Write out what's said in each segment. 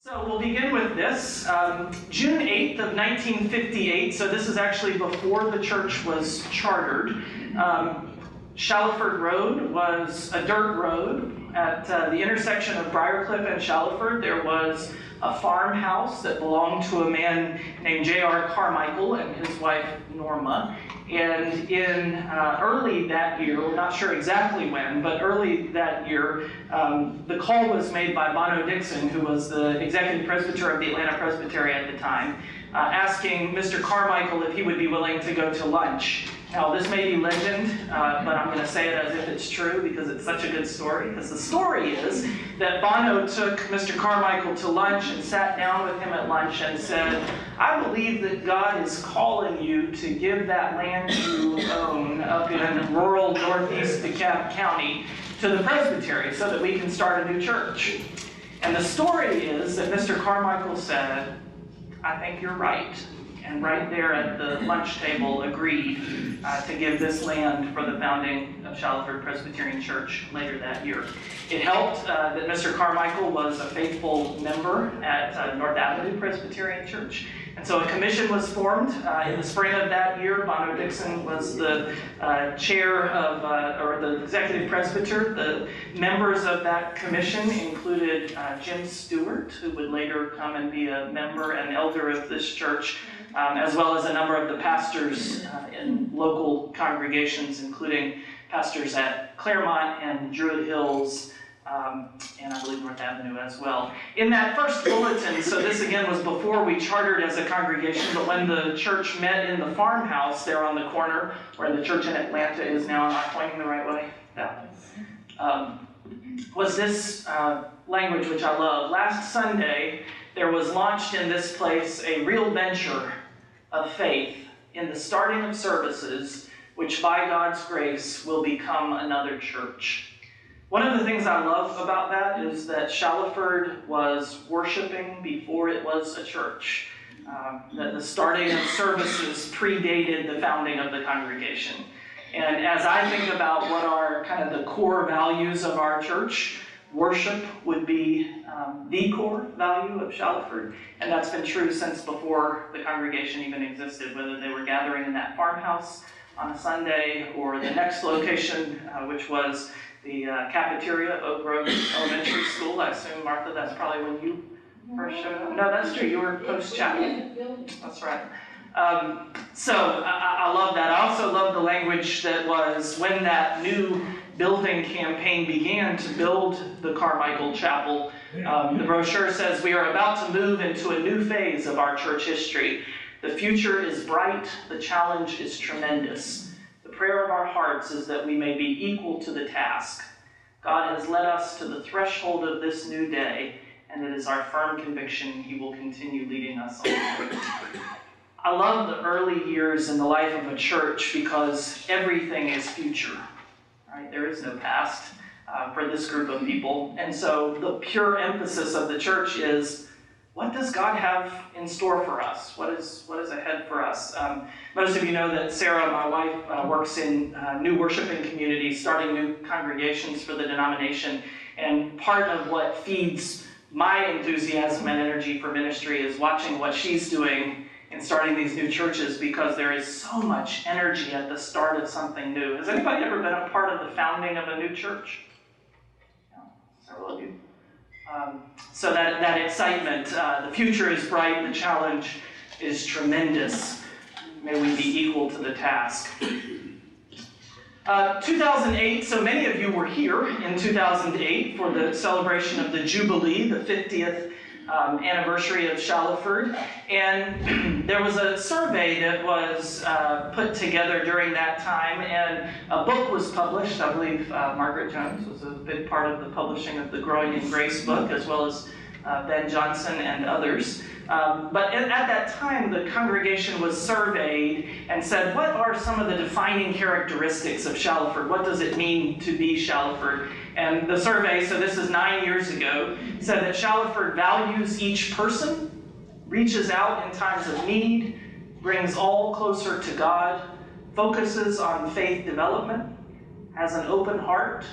So we'll begin with this. June 8th of 1958, so this is actually before the church was chartered. Shallowford Road was a dirt road. At the intersection of Briarcliff and Shallowford, there was a farmhouse that belonged to a man named J.R. Carmichael and his wife Norma. And in early that year, we're not sure exactly when, but early that year, the call was made by Bono Dixon, who was the executive presbyter of the Atlanta Presbytery at the time, asking Mr. Carmichael if he would be willing to go to lunch. Now, this may be legend, but I'm going to say it as if it's true because it's such a good story. Because the story is that Bono took Mr. Carmichael to lunch and sat down with him at lunch and said, "I believe that God is calling you to give that land you own up in rural northeast DeKalb County to the presbytery so that we can start a new church." And the story is that Mr. Carmichael said, "I think you're right." And right there at the lunch table agreed to give this land for the founding of Shallowford Presbyterian Church later that year. It helped that Mr. Carmichael was a faithful member at North Avenue Presbyterian Church. And so a commission was formed in the spring of that year. Bono Dixon was the chair of, or the executive presbyter. The members of that commission included Jim Stewart, who would later come and be a member and elder of this church, as well as a number of the pastors in local congregations, including pastors at Claremont and Druid Hills, and I believe North Avenue as well. In that first bulletin, so this again was before we chartered as a congregation, but when the church met in the farmhouse there on the corner where the church in Atlanta is now, am I pointing the right way? Yeah. Was this language which I love. Last Sunday, there was launched in this place a real venture of faith in the starting of services, which by God's grace will become another church. One of the things I love about that is that Shallowford was worshiping before it was a church. That the starting of services predated the founding of the congregation. And as I think about what are kind of the core values of our church, worship would be the core value of Shallowford, and that's been true since before the congregation even existed, whether they were gathering in that farmhouse on a Sunday or the next location, which was the cafeteria of Oak Grove Elementary School. I assume, Martha, that's probably when you first showed up. No, that's true. You were post-chapel. That's right. So I love that. I also love the language that was when that new building campaign began to build the Carmichael Chapel. The brochure says, "We are about to move into a new phase of our church history. The future is bright. The challenge is tremendous. The prayer of our hearts is that we may be equal to the task. God has led us to the threshold of this new day, and it is our firm conviction He will continue leading us on." I love the early years in the life of a church because everything is future. Right? There is no past for this group of people. And so the pure emphasis of the church is, what does God have in store for us? What is ahead for us? Most of you know that Sarah, my wife, works in new worshiping communities, starting new congregations for the denomination. And part of what feeds my enthusiasm and energy for ministry is watching what she's doing in starting these new churches, because there is so much energy at the start of something new. Has anybody ever been a part of the founding of a new church? Yeah, several of you. So that excitement, the future is bright, the challenge is tremendous. May we be equal to the task. 2008, so many of you were here in 2008 for the celebration of the Jubilee, the 50th anniversary of Shallowford, and there was a survey that was put together during that time, and a book was published. I believe Margaret Jones was a big part of the publishing of the Growing in Grace book, as well as Ben Johnson and others. But at that time, the congregation was surveyed and said, what are some of the defining characteristics of Shallowford? What does it mean to be Shallowford? And the survey, so this is 9 years ago, said that Shallowford values each person, reaches out in times of need, brings all closer to God, focuses on faith development, has an open heart,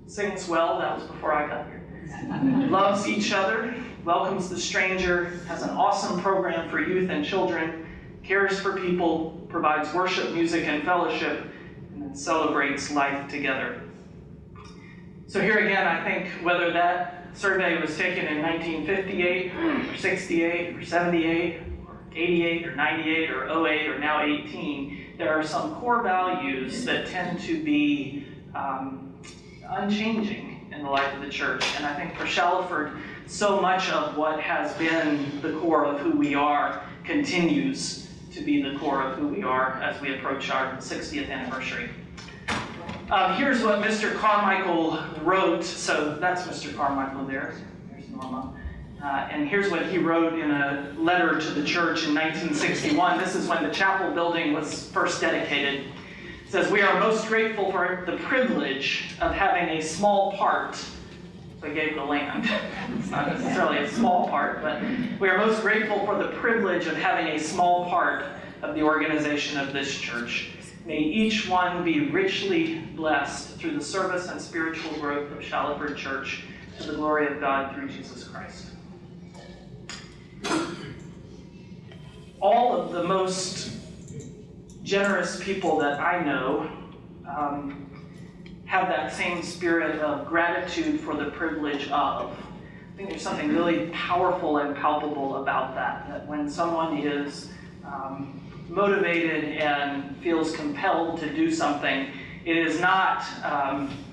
sings well, that was before I got here, loves each other, welcomes the stranger, has an awesome program for youth and children, cares for people, provides worship, music, and fellowship, and then celebrates life together. So here again, I think whether that survey was taken in 1958, or 68, or 78, or 88, or 98, or 08, or now 18, there are some core values that tend to be unchanging in the life of the church. And I think for Shallowford, so much of what has been the core of who we are continues to be the core of who we are as we approach our 60th anniversary. Here's what Mr. Carmichael wrote. So that's Mr. Carmichael there. There's Norma. And here's what he wrote in a letter to the church in 1961. This is when the chapel building was first dedicated. It says, "We are most grateful for the privilege of having a small part." So he gave the land. It's not necessarily a small part, but we are most grateful for the privilege of having a small part of the organization of this church. May each one be richly blessed through the service and spiritual growth of Shallowford Church to the glory of God through Jesus Christ. All of the most generous people that I know have that same spirit of gratitude for the privilege of. I think there's something really powerful and palpable about that when someone is motivated and feels compelled to do something, it is not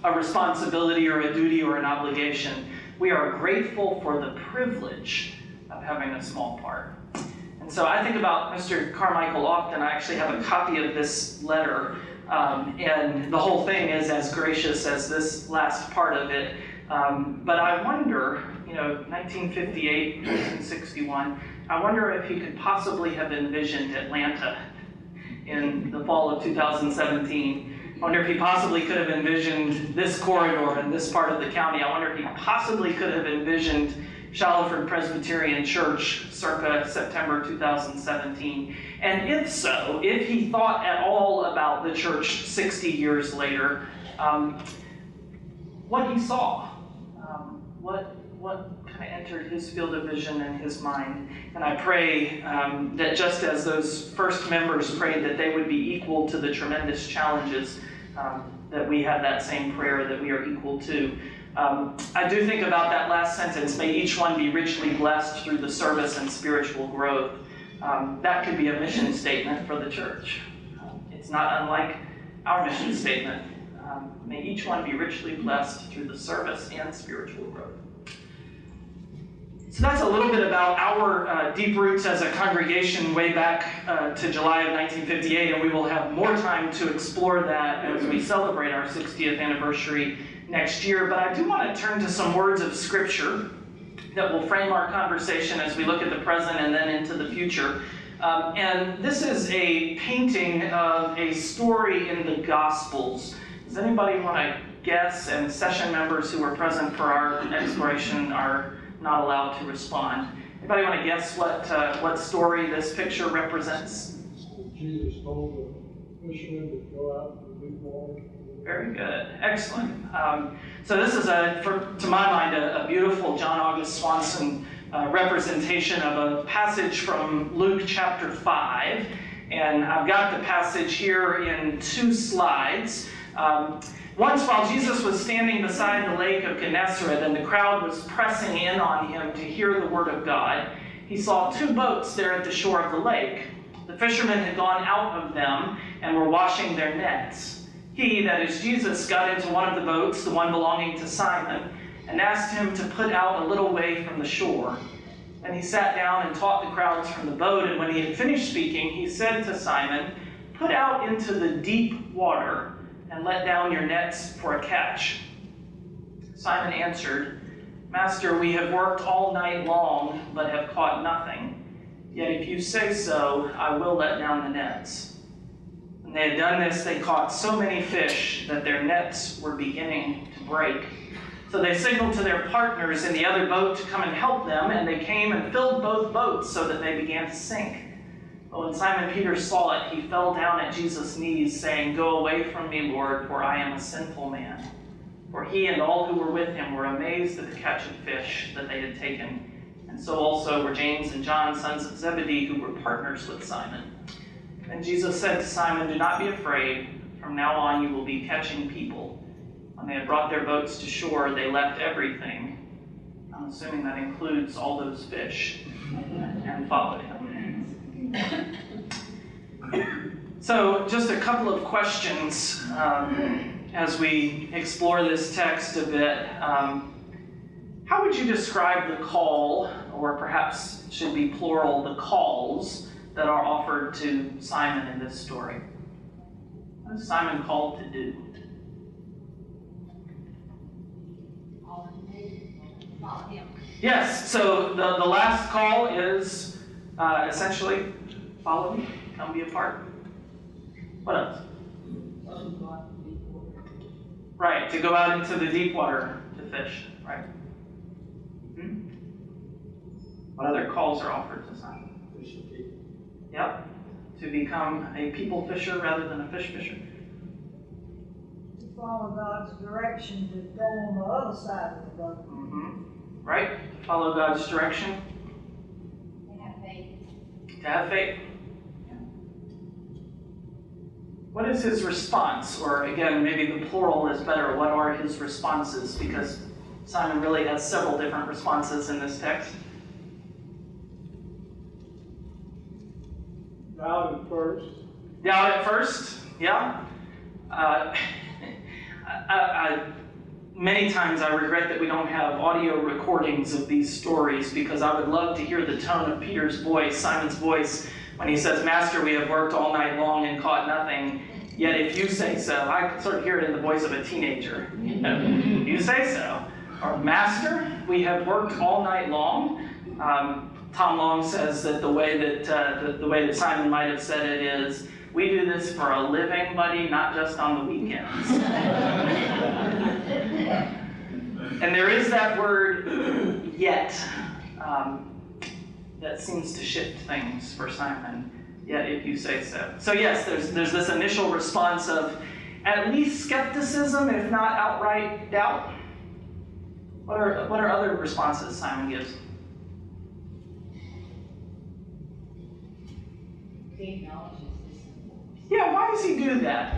a responsibility or a duty or an obligation. We are grateful for the privilege of having a small part. And so I think about Mr. Carmichael often. I actually have a copy of this letter, and the whole thing is as gracious as this last part of it. But I wonder, 1958, 1961, I wonder if he could possibly have envisioned Atlanta in the fall of 2017. I wonder if he possibly could have envisioned this corridor in this part of the county. I wonder if he possibly could have envisioned Shallowford Presbyterian Church circa September 2017. And if so, if he thought at all about the church 60 years later, what he saw, what kind of entered his field of vision and his mind. And I pray that just as those first members prayed that they would be equal to the tremendous challenges, that we have that same prayer that we are equal to. I do think about that last sentence, may each one be richly blessed through the service and spiritual growth. That could be a mission statement for the church. It's not unlike our mission statement. May each one be richly blessed through the service and spiritual growth. So that's a little bit about our deep roots as a congregation way back to July of 1958, and we will have more time to explore that as we celebrate our 60th anniversary next year. But I do want to turn to some words of Scripture that will frame our conversation as we look at the present and then into the future. And this is a painting of a story in the Gospels. Does anybody want to guess? And session members who were present for our exploration are not allowed to respond. Anybody want to guess what story this picture represents? Jesus told the fishermen to go out to the deep water. Very good. Excellent. So this is, to my mind, a beautiful John August Swanson representation of a passage from Luke chapter 5. And I've got the passage here in 2 slides. Once while Jesus was standing beside the lake of Gennesaret and the crowd was pressing in on him to hear the word of God, he saw 2 boats there at the shore of the lake. The fishermen had gone out of them and were washing their nets. He, that is Jesus, got into one of the boats, the one belonging to Simon, and asked him to put out a little way from the shore. Then he sat down and taught the crowds from the boat, and when he had finished speaking, he said to Simon, "Put out into the deep water and let down your nets for a catch." Simon answered, "Master, we have worked all night long, but have caught nothing. Yet if you say so, I will let down the nets." When they had done this, they caught so many fish that their nets were beginning to break. So they signaled to their partners in the other boat to come and help them, and they came and filled both boats so that they began to sink. But when Simon Peter saw it, he fell down at Jesus' knees, saying, "Go away from me, Lord, for I am a sinful man." For he and all who were with him were amazed at the catch of fish that they had taken. And so also were James and John, sons of Zebedee, who were partners with Simon. And Jesus said to Simon, "Do not be afraid. From now on you will be catching people." When they had brought their boats to shore, they left everything, I'm assuming that includes all those fish, and followed him. So just a couple of questions as we explore this text a bit. How would you describe the call, or perhaps it should be plural, the calls that are offered to Simon in this story? What is Simon called to do? Follow him. Yes, so the last call is essentially follow me, come be a part. What else? Right, to go out into the deep water to fish, right? What other calls are offered to Simon? Yep, to become a people fisher rather than a fish fisher. To follow God's direction to go on the other side of the boat. Right, to follow God's direction. To have faith. To have faith. What is his response? Or again, maybe the plural is better. What are his responses? Because Simon really has several different responses in this text. Doubt at first. Doubt at first, yeah. Many times I regret that we don't have audio recordings of these stories, because I would love to hear the tone of Peter's voice, Simon's voice, when he says, "Master, we have worked all night long and caught nothing, yet if you say so." I can sort of hear it in the voice of a teenager. You say so. Or, "Master, we have worked all night long." Tom Long says that the way that Simon might have said it is, "We do this for a living, buddy, not just on the weekends." And there is that word, "yet," that seems to shift things for Simon. "Yet, if you say so." So yes, there's this initial response of at least skepticism, if not outright doubt. What are other responses Simon gives? He acknowledges this. Yeah, why does he do that?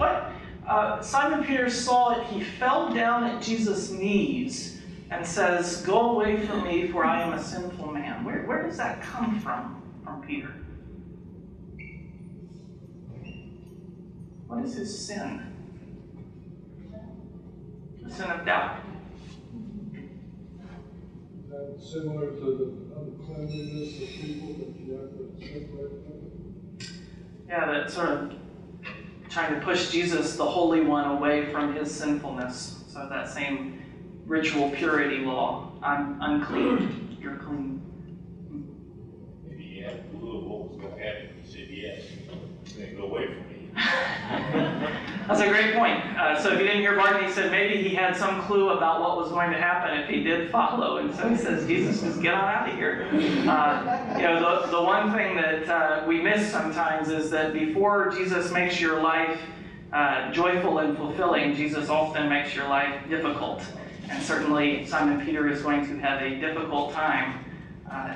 Simon Peter saw it. He fell down at Jesus' knees and says, "Go away from me, for I am a sinful man." Where does that come from Peter? What is his sin? The sin of doubt. Is that similar to the uncleanliness of people that you have to separate from? Yeah, that sort of trying to push Jesus, the Holy One, away from his sinfulness. So that same ritual purity law. I'm unclean, you're clean. Maybe he had a clue of what was going to happen. He said, "Yes, then go away from me." That's a great point. So if you didn't hear Barton, he said maybe he had some clue about what was going to happen if he did follow. And so he says, "Jesus, just get on out of here." The one thing that we miss sometimes is that before Jesus makes your life joyful and fulfilling, Jesus often makes your life difficult. And certainly Simon Peter is going to have a difficult time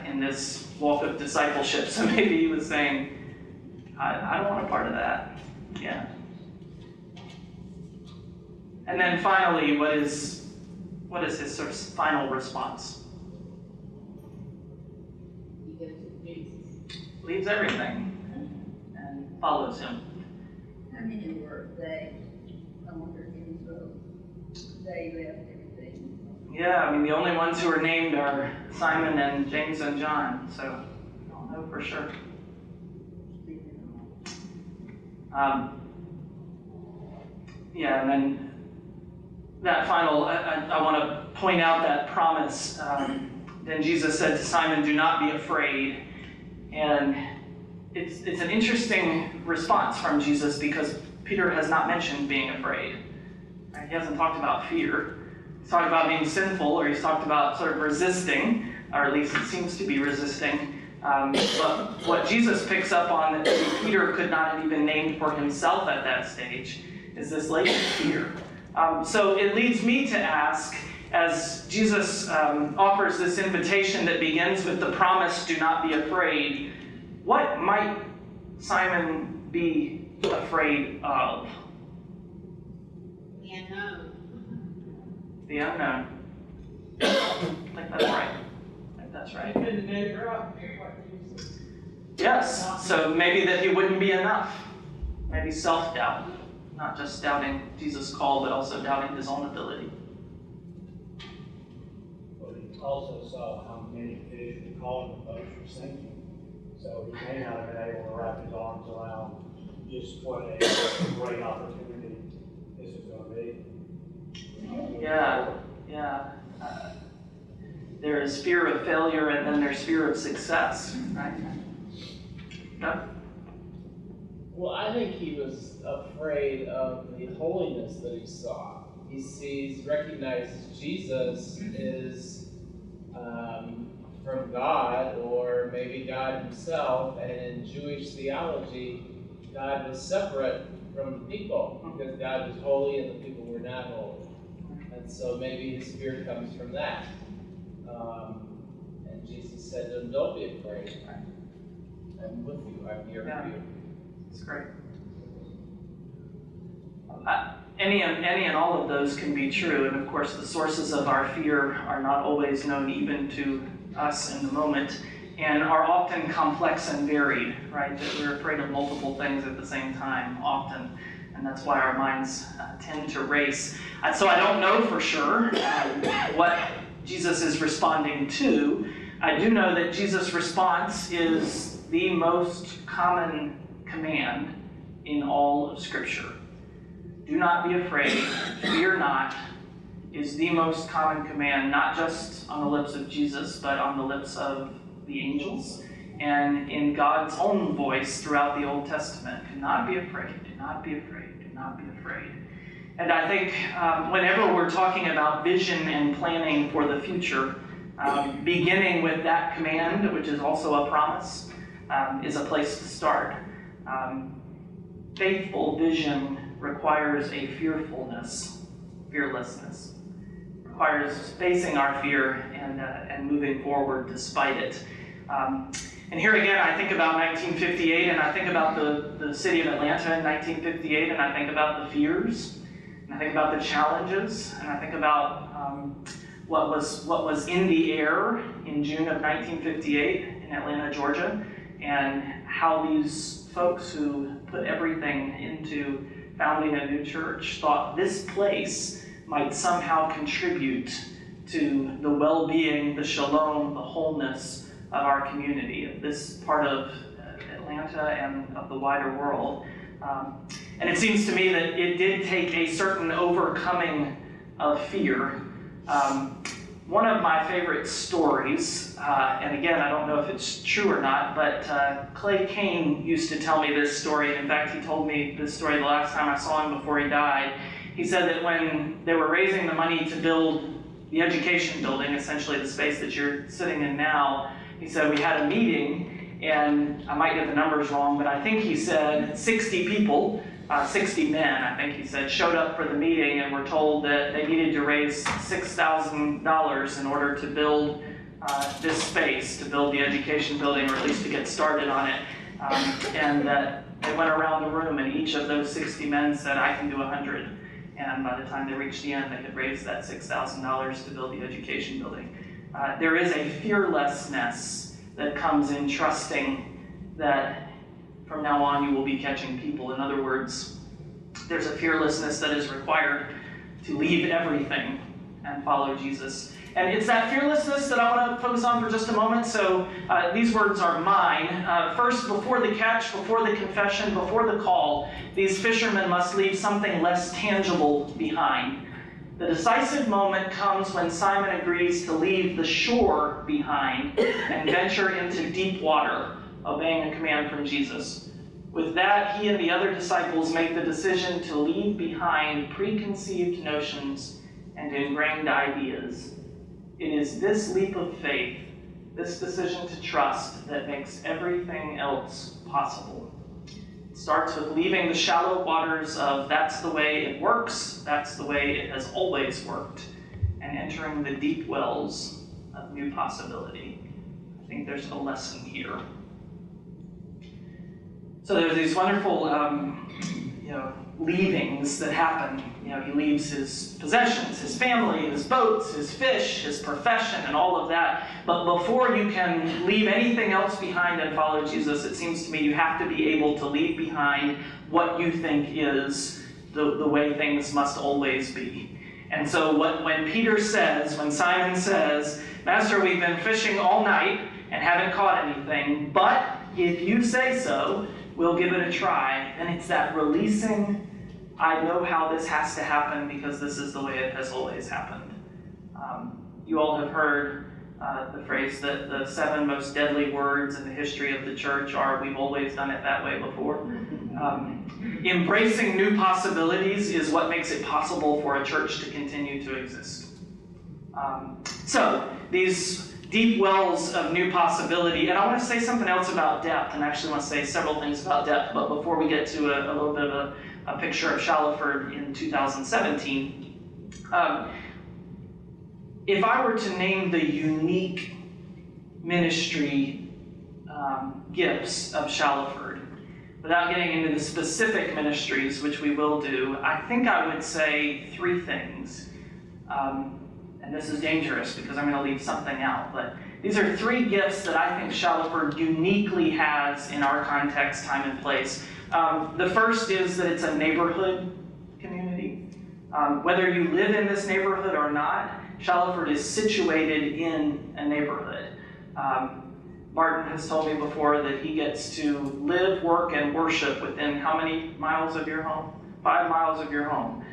in this walk of discipleship. So maybe he was saying, I don't want a part of that. Yeah. And then finally, what is his sort of final response? He goes to Jesus. Leaves everything and follows him. How many were they? I wonder if it was they left everything. Yeah, I mean, the only ones who are named are Simon and James and John, so I don't know for sure. And then that final, I want to point out that promise. Then Jesus said to Simon, "Do not be afraid." And it's an interesting response from Jesus, because Peter has not mentioned being afraid. Right? He hasn't talked about fear. He's talked about being sinful, or he's talked about sort of resisting, or at least it seems to be resisting. But what Jesus picks up on that Peter could not have even named for himself at that stage is this latent fear. So it leads me to ask, as Jesus offers this invitation that begins with the promise, do not be afraid, what might Simon be afraid of? The unknown. The unknown. I think that's right. That's right. Yes, so maybe that he wouldn't be enough. Maybe self-doubt, not just doubting Jesus' call, but also doubting his own ability. But he also saw how many fish were caught and the boats were sinking. So he may not have been able to wrap his arms around just what a great opportunity this is going to be. Yeah. There is fear of failure, and then there's fear of success, right? No? Well, I think he was afraid of the holiness that he saw. He recognizes Jesus is from God, or maybe God himself, and in Jewish theology, God was separate from the people, because God was holy and the people were not holy. And so maybe his fear comes from that. And Jesus said to him, don't be afraid. I'm with you. I'm here for you. That's great. Any and all of those can be true, and of course the sources of our fear are not always known even to us in the moment, and are often complex and varied, right? That we're afraid of multiple things at the same time, often, and that's why our minds tend to race. So I don't know for sure what Jesus is responding to. I do know that Jesus' response is the most common command in all of Scripture. Do not be afraid, fear not, is the most common command, not just on the lips of Jesus, but on the lips of the angels and in God's own voice throughout the Old Testament. Do not be afraid, do not be afraid, do not be afraid. And I think whenever we're talking about vision and planning for the future, beginning with that command, which is also a promise, is a place to start. Faithful vision requires a fearlessness. Requires facing our fear and moving forward despite it. And here again, I think about 1958, and I think about the city of Atlanta in 1958, and I think about the fears, and I think about the challenges, and I think about what was in the air in June of 1958 in Atlanta, Georgia, and how these folks who put everything into founding a new church thought this place might somehow contribute to the well-being, the shalom, the wholeness of our community, of this part of Atlanta and of the wider world. And it seems to me that it did take a certain overcoming of fear. One of my favorite stories, and again, I don't know if it's true or not, but Clay Kane used to tell me this story. In fact, he told me this story the last time I saw him before he died. He said that when they were raising the money to build the education building, essentially the space that you're sitting in now, he said we had a meeting, and I might get the numbers wrong, but I think he said 60 people, 60 men, I think he said, showed up for the meeting and were told that they needed to raise $6,000 in order to build this space, to build the education building, or at least to get started on it. And that they went around the room, and each of those 60 men said, I can do 100. And by the time they reached the end, they had raised that $6,000 to build the education building. There is a fearlessness that comes in trusting that from now on you will be catching people. In other words, there's a fearlessness that is required to leave everything and follow Jesus. And it's that fearlessness that I want to focus on for just a moment. So these words are mine. First, before the catch, before the confession, before the call, these fishermen must leave something less tangible behind. The decisive moment comes when Simon agrees to leave the shore behind and venture into deep water, obeying a command from Jesus. With that, he and the other disciples make the decision to leave behind preconceived notions and ingrained ideas. It is this leap of faith, this decision to trust, that makes everything else possible. It starts with leaving the shallow waters of that's the way it works, that's the way it has always worked, and entering the deep wells of new possibility. I think there's a lesson here. So there's these wonderful, leavings that happen. He leaves his possessions, his family, his boats, his fish, his profession, and all of that. But before you can leave anything else behind and follow Jesus, it seems to me you have to be able to leave behind what you think is the way things must always be. And so when Simon says, Master, we've been fishing all night and haven't caught anything, but if you say so, we'll give it a try. And it's that releasing, I know how this has to happen because this is the way it has always happened. You all have heard the phrase that the 7 most deadly words in the history of the church are, we've always done it that way before. Embracing new possibilities is what makes it possible for a church to continue to exist. So these deep wells of new possibility, and I want to say something else about depth, and I actually want to say several things about depth, but before we get to a little bit of a picture of Shallowford in 2017, if I were to name the unique ministry gifts of Shallowford, without getting into the specific ministries, which we will do, I think I would say 3 things. And this is dangerous because I'm going to leave something out, but these are 3 gifts that I think Shallowford uniquely has in our context, time, and place. The first is that it's a neighborhood community. Whether you live in this neighborhood or not, Shallowford is situated in a neighborhood. Martin has told me before that he gets to live, work, and worship within how many miles of your home? 5 miles of your home.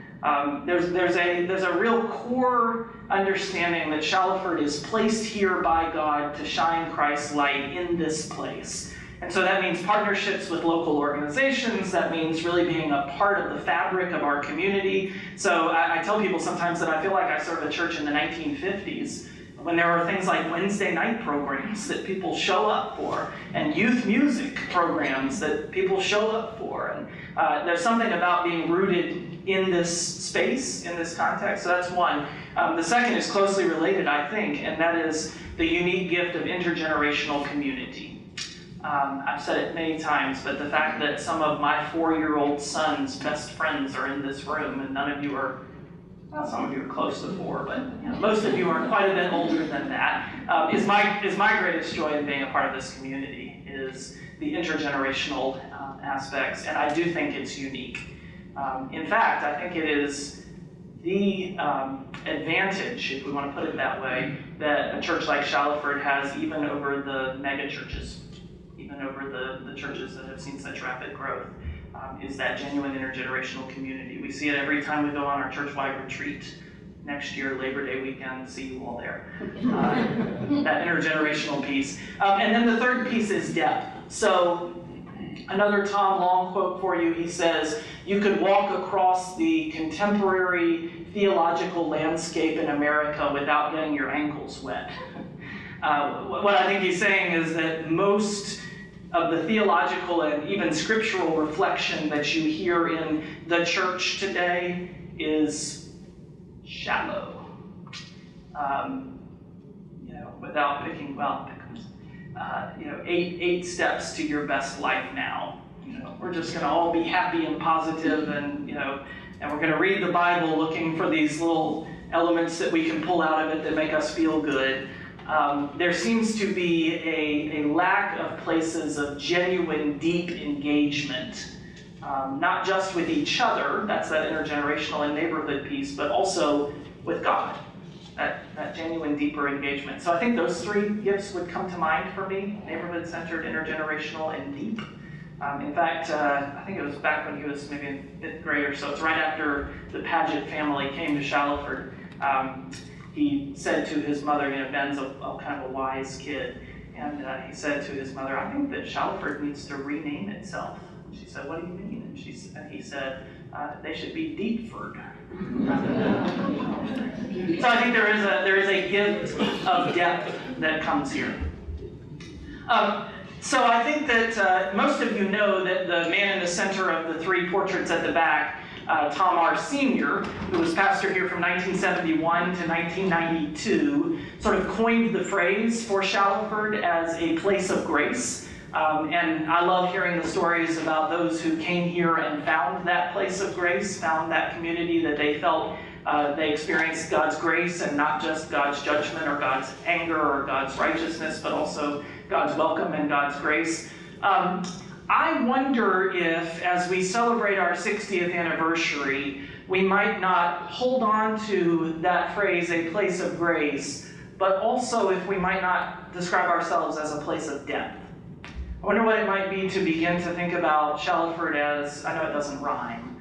There's a real core understanding that Shallowford is placed here by God to shine Christ's light in this place. And so that means partnerships with local organizations. That means really being a part of the fabric of our community. So I tell people sometimes that I feel like I serve a church in the 1950s, when there were things like Wednesday night programs that people show up for, and youth music programs that people show up for. And there's something about being rooted in this space, in this context. So that's one. The second is closely related, I think, and that is the unique gift of intergenerational community. I've said it many times, but the fact that some of my 4-year-old son's best friends are in this room, and none of you are, well, some of you are close to 4, but most of you are quite a bit older than that, is my greatest joy in being a part of this community, is the intergenerational aspects, and I do think it's unique. In fact, I think it is the advantage, if we want to put it that way, that a church like Shallowford has even over the mega churches, even over the churches that have seen such rapid growth, is that genuine intergenerational community. We see it every time we go on our church-wide retreat. Next year, Labor Day weekend, see you all there. That intergenerational piece. And then the third piece is depth. So another Tom Long quote for you. He says, you could walk across the contemporary theological landscape in America without getting your ankles wet. What I think he's saying is that most of the theological and even scriptural reflection that you hear in the church today is shallow. Without picking, eight steps to your best life now. We're just going to all be happy and positive, and and we're going to read the Bible looking for these little elements that we can pull out of it that make us feel good. There seems to be a lack of places of genuine, deep engagement, not just with each other, that's that intergenerational and neighborhood piece, but also with God, that genuine, deeper engagement. So I think those 3 gifts would come to mind for me: neighborhood-centered, intergenerational, and deep. In fact, I think it was back when he was maybe in 5th grade or so. It's right after the Paget family came to Shallowford. He said to his mother, Ben's a kind of a wise kid, and he said to his mother, I think that Shallowford needs to rename itself. And she said, what do you mean? And he said, they should be Deepford. So I think there is a gift of depth that comes here. So I think that most of you know that the man in the center of the three portraits at the back, Tom R. Sr., who was pastor here from 1971 to 1992, sort of coined the phrase for Shallowford as a place of grace. And I love hearing the stories about those who came here and found that place of grace, found that community that they felt they experienced God's grace and not just God's judgment or God's anger or God's righteousness, but also God's welcome and God's grace. I wonder if, as we celebrate our 60th anniversary, we might not hold on to that phrase, a place of grace, but also if we might not describe ourselves as a place of depth. I wonder what it might be to begin to think about Shallowford as, I know it doesn't rhyme,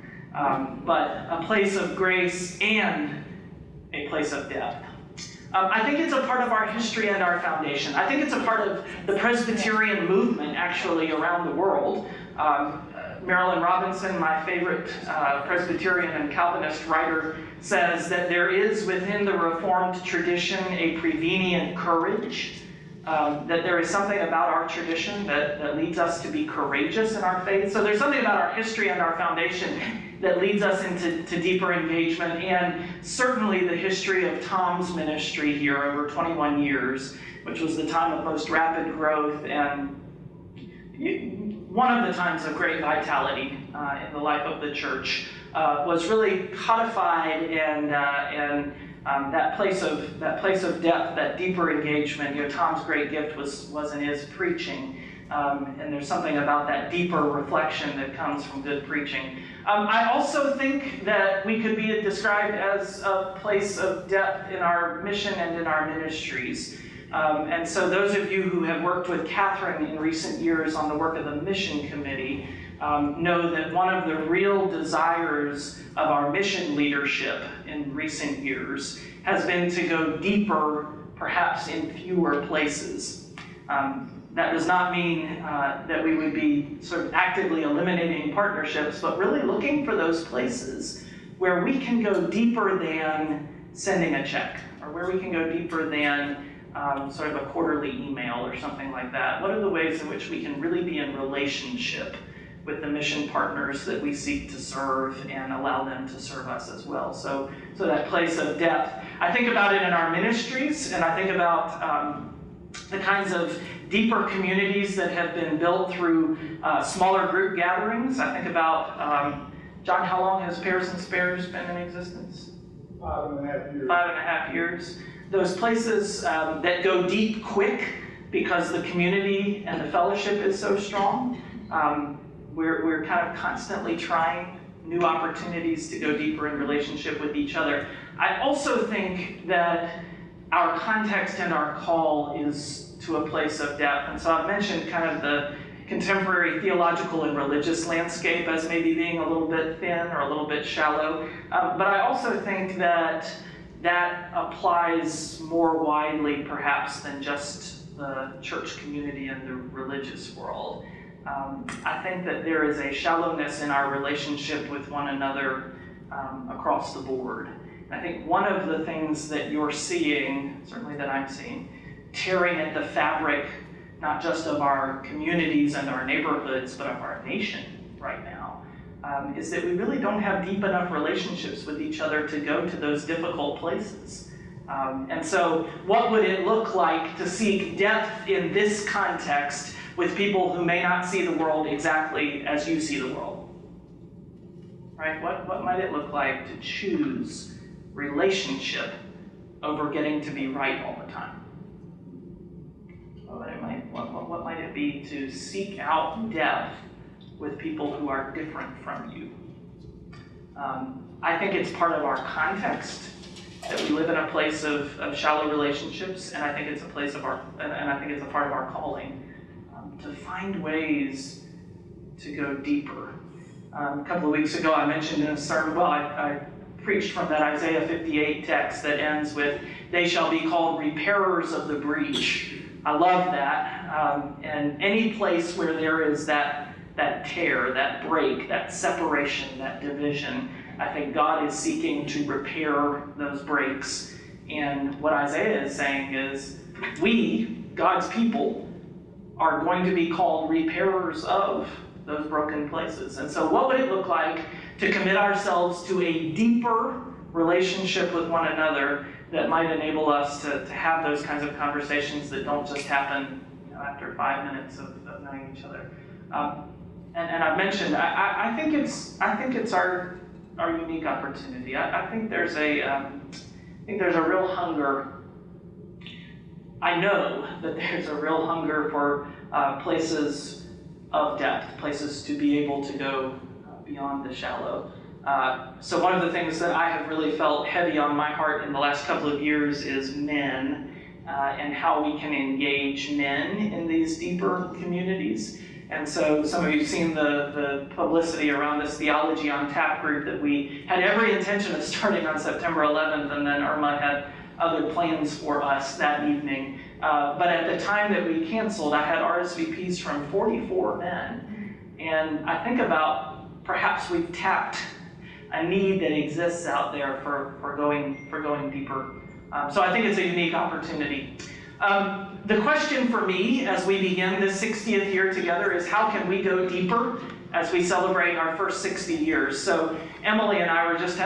but a place of grace and a place of depth. I think it's a part of our history and our foundation. I think it's a part of the Presbyterian movement, actually, around the world. Marilyn Robinson, my favorite Presbyterian and Calvinist writer, says that there is within the Reformed tradition a prevenient courage, that there is something about our tradition that leads us to be courageous in our faith. So there's something about our history and our foundation that leads us into deeper engagement, and certainly the history of Tom's ministry here over 21 years, which was the time of most rapid growth and one of the times of great vitality in the life of the church, was really codified, and that place of depth, that deeper engagement. Tom's great gift was in his preaching, and there's something about that deeper reflection that comes from good preaching. I also think that we could be described as a place of depth in our mission and in our ministries. And so those of you who have worked with Catherine in recent years on the work of the mission committee know that one of the real desires of our mission leadership in recent years has been to go deeper, perhaps in fewer places. That does not mean that we would be sort of actively eliminating partnerships, but really looking for those places where we can go deeper than sending a check, or where we can go deeper than sort of a quarterly email or something like that. What are the ways in which we can really be in relationship with the mission partners that we seek to serve and allow them to serve us as well? So that place of depth. I think about it in our ministries, and I think about the kinds of deeper communities that have been built through smaller group gatherings. I think about, John, how long has Pairs and Spares been in existence? 5.5 years. 5.5 years. Those places that go deep quick because the community and the fellowship is so strong. We're kind of constantly trying new opportunities to go deeper in relationship with each other. I also think that our context and our call is to a place of depth. And so I've mentioned kind of the contemporary theological and religious landscape as maybe being a little bit thin or a little bit shallow. But I also think that applies more widely perhaps than just the church community and the religious world. I think that there is a shallowness in our relationship with one another across the board. I think one of the things that you're seeing, certainly that I'm seeing, tearing at the fabric, not just of our communities and our neighborhoods, but of our nation right now, is that we really don't have deep enough relationships with each other to go to those difficult places. And so what would it look like to seek depth in this context with people who may not see the world exactly as you see the world? Right? What might it look like to choose relationship over getting to be right all the time? What might it be to seek out depth with people who are different from you? I think it's part of our context that we live in a place of shallow relationships, and I think it's a place of our, and I think it's a part of our calling to find ways to go deeper. A couple of weeks ago, I mentioned in a sermon, I preached from that Isaiah 58 text that ends with, "They shall be called repairers of the breach." I love that. And any place where there is that tear, that break, that separation, that division, I think God is seeking to repair those breaks. And what Isaiah is saying is, we, God's people, are going to be called repairers of those broken places. And so what would it look like to commit ourselves to a deeper relationship with one another that might enable us to have those kinds of conversations that don't just happen after 5 minutes of knowing each other. And I've mentioned, I think it's our unique opportunity. I think there's a real hunger. I know that there's a real hunger for places of depth, places to be able to go beyond the shallow. So one of the things that I have really felt heavy on my heart in the last couple of years is men and how we can engage men in these deeper communities. And so some of you have seen the publicity around this Theology on Tap group that we had every intention of starting on September 11th, and then Irma had other plans for us that evening. But at the time that we canceled, I had RSVPs from 44 men. And I think about perhaps we've tapped a need that exists out there for going deeper. So I think it's a unique opportunity. The question for me as we begin this 60th year together is how can we go deeper as we celebrate our first 60 years? So Emily and I were just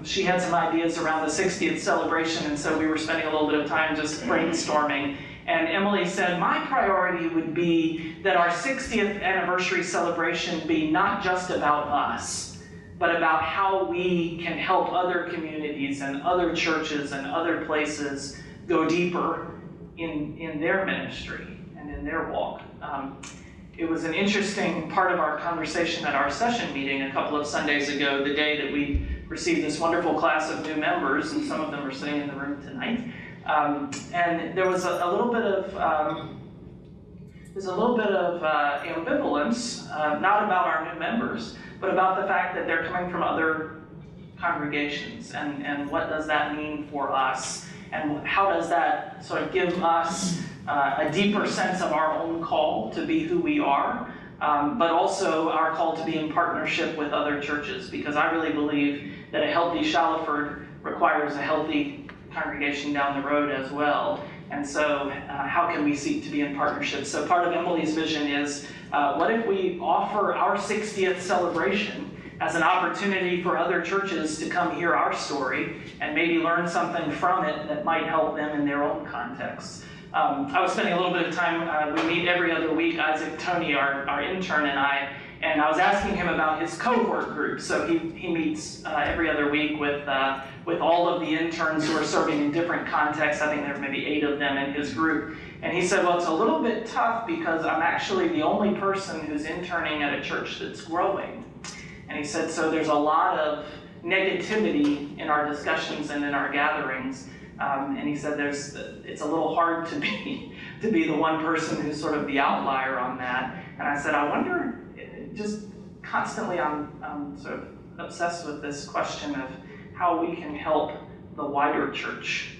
she had some ideas around the 60th celebration, and so we were spending a little bit of time just brainstorming. And Emily said, my priority would be that our 60th anniversary celebration be not just about us, but about how we can help other communities and other churches and other places go deeper in their ministry and in their walk. It was an interesting part of our conversation at our session meeting a couple of Sundays ago, the day that we received this wonderful class of new members, and some of them are sitting in the room tonight. And there was a little bit of ambivalence, not about our new members, but about the fact that they're coming from other congregations, and what does that mean for us, and how does that sort of give us a deeper sense of our own call to be who we are, but also our call to be in partnership with other churches, because I really believe that a healthy Shallowford requires a healthy congregation down the road as well. And so how can we seek to be in partnership? So part of Emily's vision is, what if we offer our 60th celebration as an opportunity for other churches to come hear our story and maybe learn something from it that might help them in their own context. I was spending a little bit of time, we meet every other week, Isaac Tony, our intern, and I was asking him about his cohort group. So he meets every other week with all of the interns who are serving in different contexts. I think there are maybe 8 of them in his group. And he said, well, it's a little bit tough because I'm actually the only person who's interning at a church that's growing. And he said, so there's a lot of negativity in our discussions and in our gatherings. And he said it's a little hard to be the one person who's sort of the outlier on that. And I said, I wonder, just constantly I'm sort of obsessed with this question of how we can help the wider church,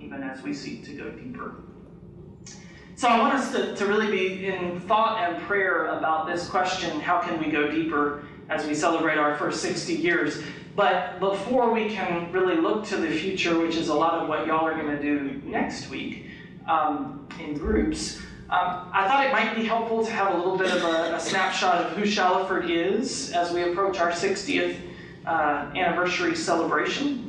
even as we seek to go deeper. So I want us to really be in thought and prayer about this question, how can we go deeper as we celebrate our first 60 years. But before we can really look to the future, which is a lot of what y'all are going to do next week in groups, I thought it might be helpful to have a little bit of a snapshot of who Shallowford is as we approach our 60th anniversary celebration.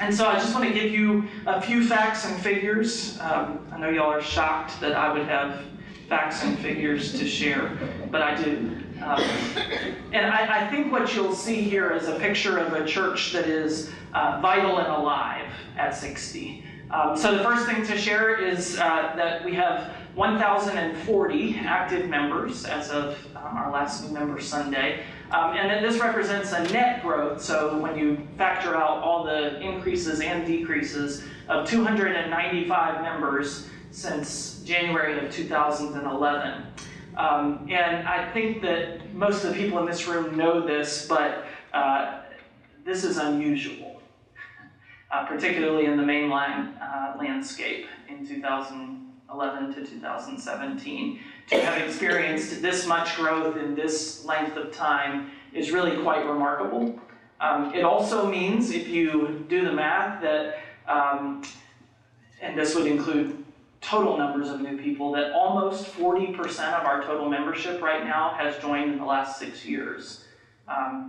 And so I just want to give you a few facts and figures. I know y'all are shocked that I would have facts and figures to share, but I do. And I think what you'll see here is a picture of a church that is vital and alive at 60. So the first thing to share is that we have 1,040 active members as of our last new member Sunday. And then this represents a net growth, so when you factor out all the increases and decreases, of 295 members since January of 2011. And I think that most of the people in this room know this, but this is unusual, particularly in the mainline landscape in 2011 to 2017. To have experienced this much growth in this length of time is really quite remarkable. It also means, if you do the math, that, and this would include total numbers of new people, that almost 40% of our total membership right now has joined in the last 6 years.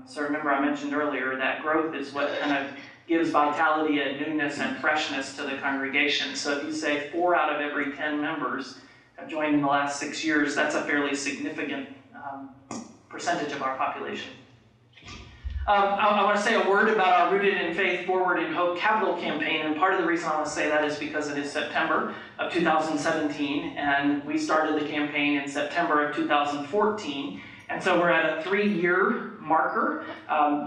So remember, I mentioned earlier that growth is what kind of gives vitality and newness and freshness to the congregation. So if you say 4 out of every 10 members have joined in the last 6 years, that's a fairly significant percentage of our population. I want to say a word about our Rooted in Faith, Forward in Hope capital campaign, and part of the reason I want to say that is because it is September of 2017, and we started the campaign in September of 2014, and so we're at a 3-year marker.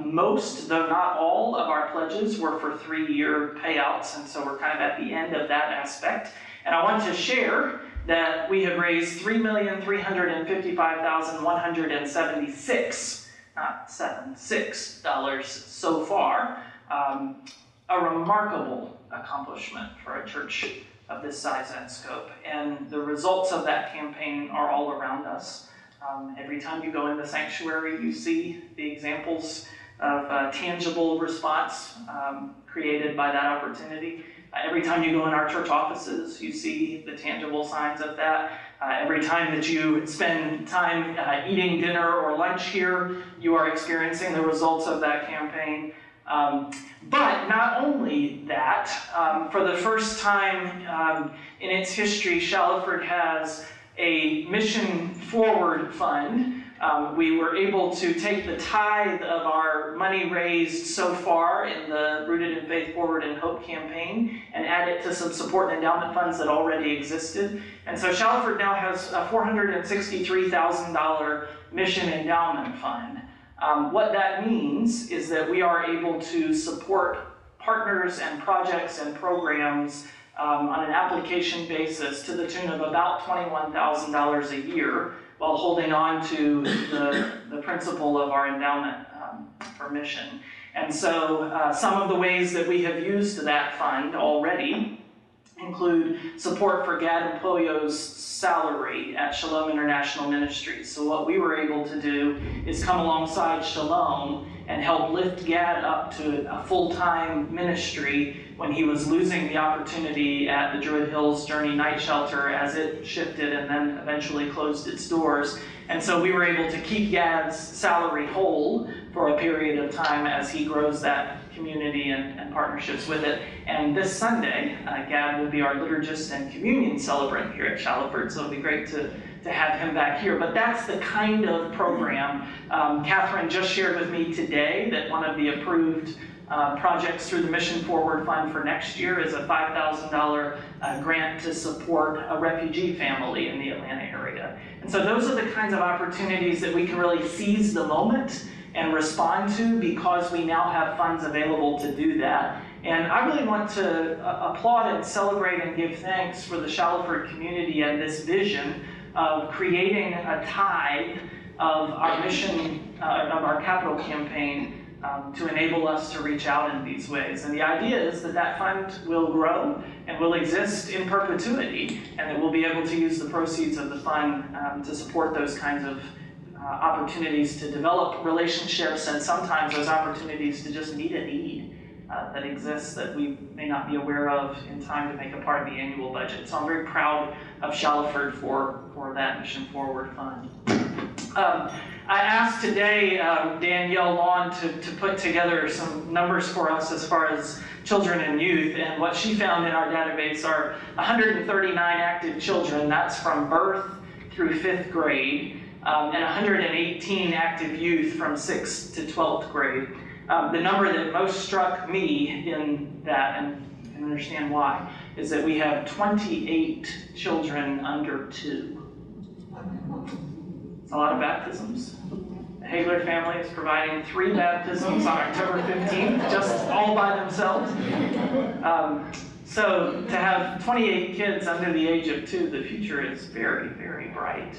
Most, though not all, of our pledges were for 3-year payouts, and so we're kind of at the end of that aspect. And I want to share that we have raised $3,355,176, not $76 so far. A remarkable accomplishment for a church of this size and scope. And the results of that campaign are all around us. Every time you go in the sanctuary, you see the examples of tangible response created by that opportunity. Every time you go in our church offices, you see the tangible signs of that. Every time that you spend time eating dinner or lunch here, you are experiencing the results of that campaign. But not only that, for the first time in its history, Shallowford has a Mission Forward fund. We were able to take the tithe of our money raised so far in the Rooted in Faith, Forward in Hope campaign and add it to some support and endowment funds that already existed. And so Shallowford now has a $463,000 mission endowment fund. What that means is that we are able to support partners and projects and programs on an application basis to the tune of about $21,000 a year, while holding on to the principle of our endowment for mission. And so some of the ways that we have used that fund already include support for Gad Empoyo's salary at Shalom International Ministries. So what we were able to do is come alongside Shalom and help lift Gad up to a full-time ministry when he was losing the opportunity at the Druid Hills Journey Night Shelter as it shifted and then eventually closed its doors. And so we were able to keep Gad's salary whole for a period of time as he grows that community and partnerships with it. And this Sunday, Gad will be our liturgist and communion celebrant here at Shallowford, so it'll be great to have him back here. But that's the kind of program. Catherine just shared with me today that one of the approved projects through the Mission Forward Fund for next year is a $5,000 grant to support a refugee family in the Atlanta area. And so those are the kinds of opportunities that we can really seize the moment and respond to because we now have funds available to do that. And I really want to applaud and celebrate and give thanks for the Shallowford community and this vision of creating a tithe of our mission, of our capital campaign to enable us to reach out in these ways. And the idea is that that fund will grow and will exist in perpetuity, and that we'll be able to use the proceeds of the fund to support those kinds of opportunities to develop relationships, and sometimes those opportunities to just meet a need that exists that we may not be aware of in time to make a part of the annual budget. So I'm very proud of Shallowford for that Mission Forward Fund. I asked today Danielle Lawn to put together some numbers for us as far as children and youth, and what she found in our database are 139 active children, that's from birth through 5th grade, and 118 active youth from 6th to 12th grade. The number that most struck me in that, and I can understand why, is that we have 28 children under 2. It's a lot of baptisms. The Hagler family is providing 3 baptisms on October 15th, just all by themselves. So to have 28 kids under the age of 2, the future is very, very bright.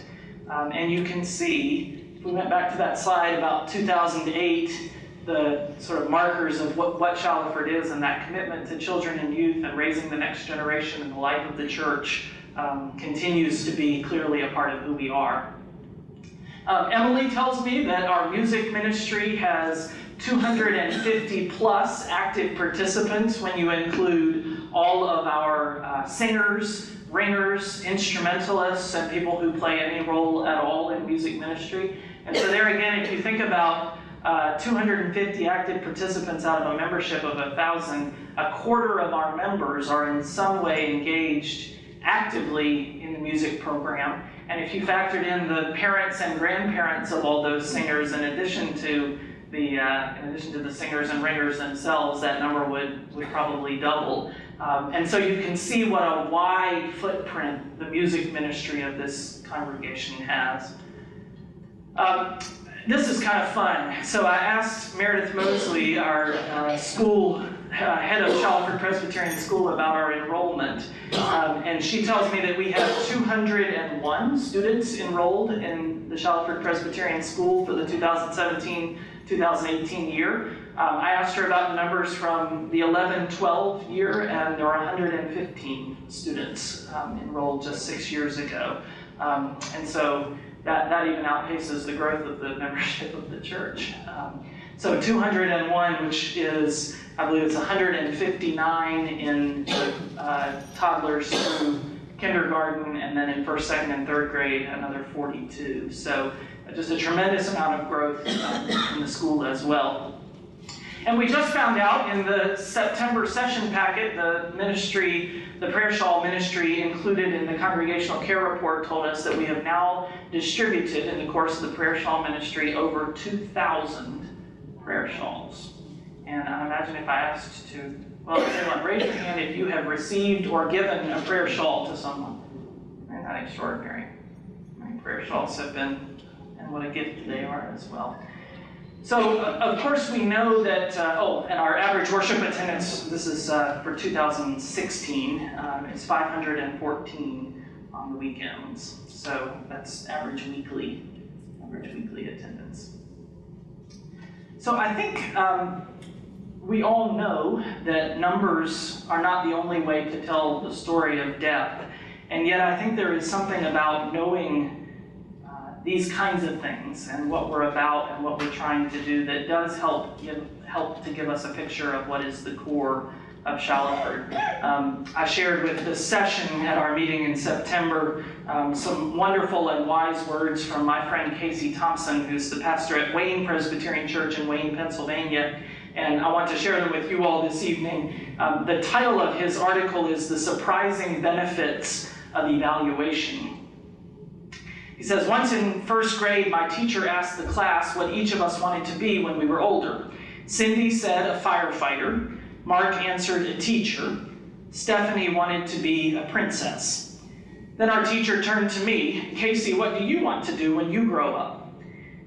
And you can see, if we went back to that slide about 2008, the sort of markers of what Shallowford is and that commitment to children and youth and raising the next generation in the life of the church continues to be clearly a part of who we are. Emily tells me that our music ministry has 250 plus active participants when you include all of our singers, ringers, instrumentalists, and people who play any role at all in music ministry. And so there again, if you think about 250 active participants out of a membership of 1,000, a quarter of our members are in some way engaged actively in the music program. And if you factored in the parents and grandparents of all those singers, in addition to the singers and ringers themselves, that number would probably double. And so you can see what a wide footprint the music ministry of this congregation has. This is kind of fun. So I asked Meredith Mosley, our school head of Shallowford Presbyterian School, about our enrollment. And she tells me that we have 201 students enrolled in the Shallowford Presbyterian School for the 2017-2018 year. I asked her about the numbers from the 11-12 year, and there are 115 students enrolled just 6 years ago. And so that even outpaces the growth of the membership of the church. So 201, which is, I believe it's 159 in toddlers through kindergarten, and then in first, second, and third grade, another 42. So just a tremendous amount of growth in the school as well. And we just found out in the September session packet, the prayer shawl ministry included in the congregational care report told us that we have now distributed in the course of the prayer shawl ministry over 2,000 prayer shawls. And I imagine if I asked to, anyone raise your hand if you have received or given a prayer shawl to someone. Isn't that extraordinary? Prayer shawls have been, and what a gift they are as well. So, of course, we know that, and our average worship attendance, this is for 2016, is 514 on the weekends. So that's average weekly attendance. So I think we all know that numbers are not the only way to tell the story of depth, and yet I think there is something about knowing these kinds of things and what we're about and what we're trying to do that does help to give us a picture of what is the core of Shallowford. I shared with the session at our meeting in September some wonderful and wise words from my friend Casey Thompson, who's the pastor at Wayne Presbyterian Church in Wayne, Pennsylvania, and I want to share them with you all this evening. The title of his article is "The Surprising Benefits of Evaluation." He says, "Once in first grade, my teacher asked the class what each of us wanted to be when we were older. Cindy said a firefighter. Mark answered a teacher. Stephanie wanted to be a princess. Then our teacher turned to me, 'Casey, what do you want to do when you grow up?'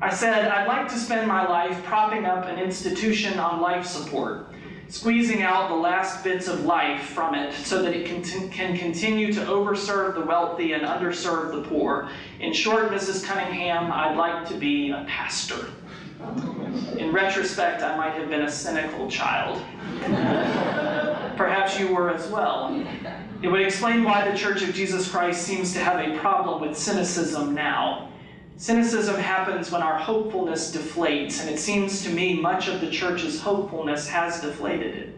I said, 'I'd like to spend my life propping up an institution on life support, squeezing out the last bits of life from it so that it can continue to overserve the wealthy and underserve the poor. In short, Mrs. Cunningham, I'd like to be a pastor.' In retrospect, I might have been a cynical child. Perhaps you were as well. It would explain why the Church of Jesus Christ seems to have a problem with cynicism now. Cynicism happens when our hopefulness deflates, and it seems to me much of the church's hopefulness has deflated.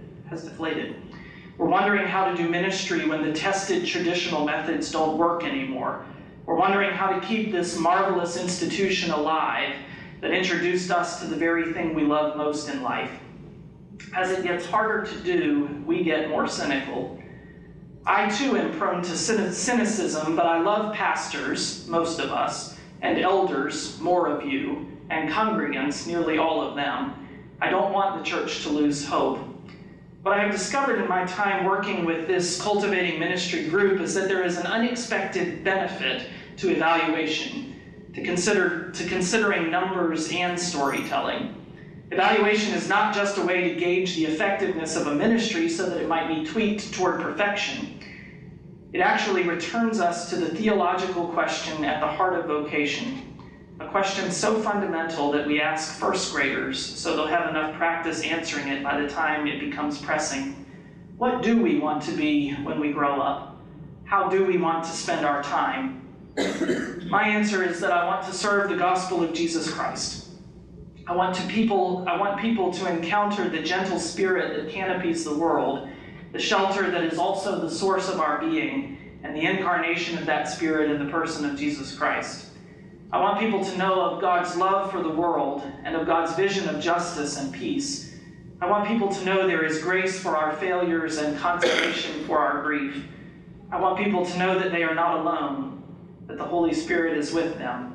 We're wondering how to do ministry when the tested traditional methods don't work anymore. We're wondering how to keep this marvelous institution alive that introduced us to the very thing we love most in life. As it gets harder to do, we get more cynical. I too am prone to cynicism, but I love pastors, most of us, and elders, more of you, and congregants, nearly all of them. I don't want the church to lose hope. What I have discovered in my time working with this cultivating ministry group is that there is an unexpected benefit to evaluation, to considering numbers and storytelling. Evaluation is not just a way to gauge the effectiveness of a ministry so that it might be tweaked toward perfection. It actually returns us to the theological question at the heart of vocation, a question so fundamental that we ask first graders so they'll have enough practice answering it by the time it becomes pressing. What do we want to be when we grow up? How do we want to spend our time? My answer is that I want to serve the gospel of Jesus Christ. I want people to encounter the gentle spirit that canopies the world, the shelter that is also the source of our being, and the incarnation of that spirit in the person of Jesus Christ. I want people to know of God's love for the world and of God's vision of justice and peace. I want people to know there is grace for our failures and consolation for our grief. I want people to know that they are not alone, that the Holy Spirit is with them.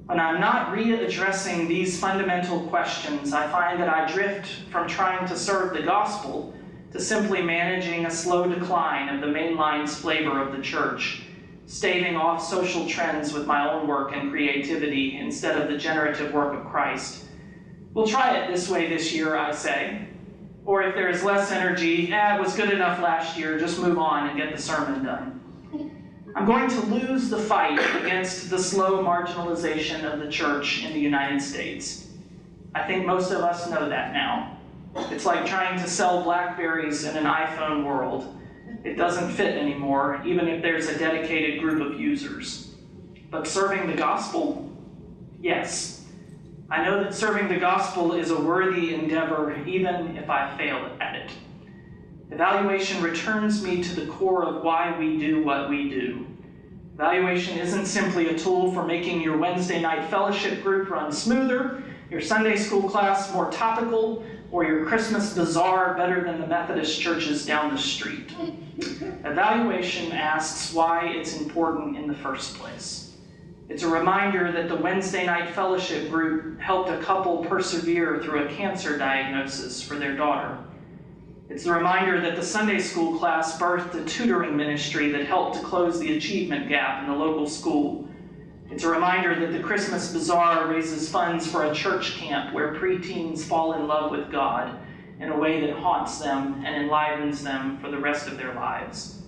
When I'm not readdressing these fundamental questions, I find that I drift from trying to serve the gospel to simply managing a slow decline of the mainline's flavor of the church, staving off social trends with my own work and creativity instead of the generative work of Christ. We'll try it this way this year, I say. Or if there is less energy, it was good enough last year, just move on and get the sermon done. I'm going to lose the fight against the slow marginalization of the church in the United States. I think most of us know that now. It's like trying to sell BlackBerries in an iPhone world. It doesn't fit anymore, even if there's a dedicated group of users. But serving the gospel? Yes. I know that serving the gospel is a worthy endeavor, even if I fail at it. Evaluation returns me to the core of why we do what we do. Evaluation isn't simply a tool for making your Wednesday night fellowship group run smoother, your Sunday school class more topical, or your Christmas bazaar better than the Methodist churches down the street. Evaluation asks why it's important in the first place. It's a reminder that the Wednesday night fellowship group helped a couple persevere through a cancer diagnosis for their daughter. It's a reminder that the Sunday school class birthed a tutoring ministry that helped to close the achievement gap in the local school. It's a reminder that the Christmas Bazaar raises funds for a church camp where preteens fall in love with God in a way that haunts them and enlivens them for the rest of their lives.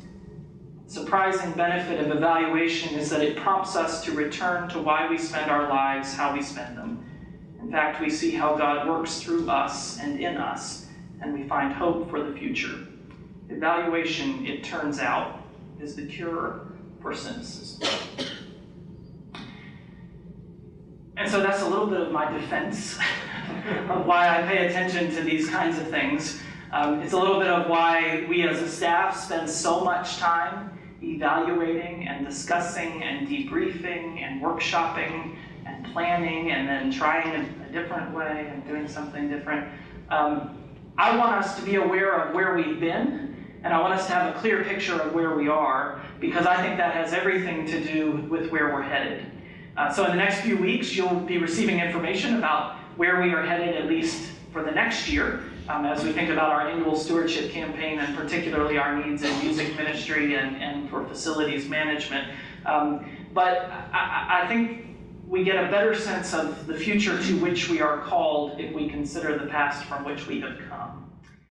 The surprising benefit of evaluation is that it prompts us to return to why we spend our lives how we spend them. In fact, we see how God works through us and in us, and we find hope for the future. Evaluation, it turns out, is the cure for cynicism. And so that's a little bit of my defense of why I pay attention to these kinds of things. It's a little bit of why we as a staff spend so much time evaluating and discussing and debriefing and workshopping and planning and then trying a different way and doing something different. I want us to be aware of where we've been, and I want us to have a clear picture of where we are, because I think that has everything to do with where we're headed. So in the next few weeks, you'll be receiving information about where we are headed, at least for the next year, as we think about our annual stewardship campaign, and particularly our needs in music ministry and for facilities management. But I think we get a better sense of the future to which we are called if we consider the past from which we have come.